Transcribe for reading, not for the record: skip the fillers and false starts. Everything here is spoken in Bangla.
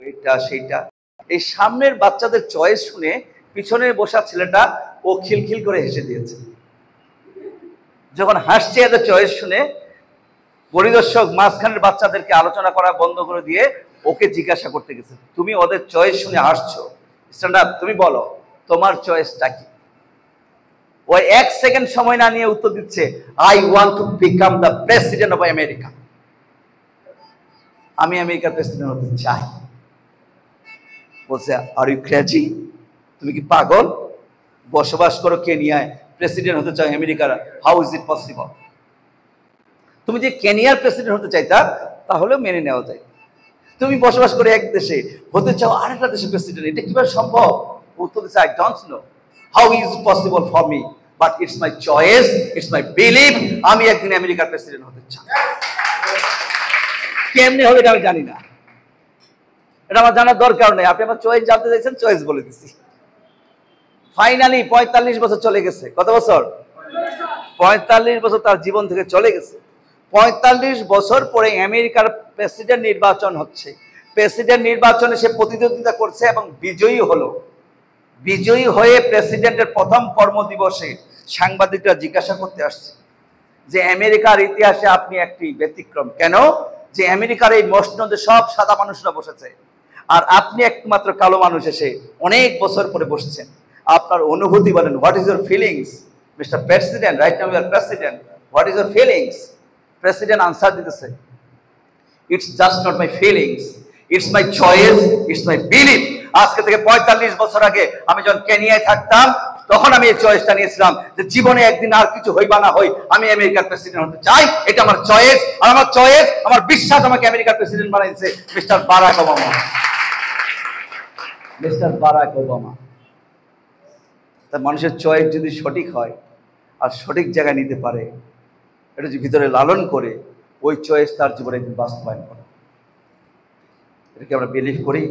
এটা সেইটা। এই সামনের বাচ্চাদের চয়েস শুনে পিছনে বসা ছেলেটা ও খিলখিল করে হেসে দিয়েছে। যখন হাসছে এদের চয়েস শুনে, পরিদর্শক মাঝখানের বাচ্চাদেরকে আলোচনা করা বন্ধ করে দিয়ে ওকে জিজ্ঞাসা করতে গেছে, তুমি ওদের চয়েস শুনে হাসছো, স্ট্যান্ড আপ, তুমি বলো তোমার চয়েসটা কি? ওই 1 সেকেন্ড সময় না নিয়ে উত্তর দিচ্ছে, I want to become the president of America. আমি আমেরিকার প্রেসিডেন্ট হতে চাই। বলছে, আর ইউ ক্রেজি? তুমি কি পাগল? বসবাস করো কেনিয়ায়, প্রেসিডেন্ট হতে চাও আমেরিকার, হাউ ইজ ইট পসিবল? তুমি যে কেনিয়ার প্রেসিডেন্ট হতে চাইতা তাহলেও মেনে নেওয়া যায়। তুমি বসবাস করে এক দেশে, হতে চাও আরেকটা দেশের প্রেসিডেন্ট, এটা কিভাবে সম্ভব? উত্তর দিচ্ছে, I don't know how is it possible for me, but it's my choice, it's my believe, আমি একদিন আমেরিকার প্রেসিডেন্ট হতে চাই। কেমনি হবে এটা আমি জানি না, এটা আমার জানার দরকার নেই। আপনি আমার চয়েস জানতে চাইছেন, চয়েস বলে দিচ্ছি। ফাইনালি 45 বছর চলে গেছে। কত বছর? 45 বছর তার জীবন থেকে চলে গেছে। 45 বছর পরে আমেরিকার প্রেসিডেন্ট নির্বাচন হচ্ছে। প্রেসিডেন্ট নির্বাচনে সে প্রতিদ্বন্দ্বিতা করছে এবং বিজয়ী হলো। বিজয়ী হয়ে প্রেসিডেন্টের প্রথম কর্মদিবসে সাংবাদিকরা জিজ্ঞাসা করতে আসছে যে আমেরিকার ইতিহাসে আপনি একটি ব্যতিক্রম। কেন? যে আমেরিকার এই মসনদে সব সাদা মানুষরা বসেছে, আর আপনি একমাত্র কালো মানুষ এসে অনেক বছর পরে বসছেন। আপনার অনুভূতি বলেন, what is your feelings mister president, right now you are president, what is your feelings? President answer দিতেছে, it's just not my feelings, it's my choice, it's my believe. আজকে থেকে 45 বছর আগে আমি যখন কেনিয়ায় থাকতাম, তখন আমি এই চয়েসটা নিয়েছিলাম যে জীবনে একদিন আর কিছু হই বা না হই, আমি আমেরিকার প্রেসিডেন্ট হতে চাই। এটা আমার চয়েস, আর আমার চয়েস, আমার বিশ্বাস আমাকে আমেরিকার প্রেসিডেন্ট বানাইছে mister Barack Obama. Mister Barack Obama. তার মানুষের চয়েস যদি সঠিক হয় আর সঠিক জায়গায় নিতে পারে, এটা যদি ভিতরে লালন করে, ওই চয়েস তার জীবনে একদিন বাস্তবায়ন করে। এটা কি আমরা বিলিভ করি?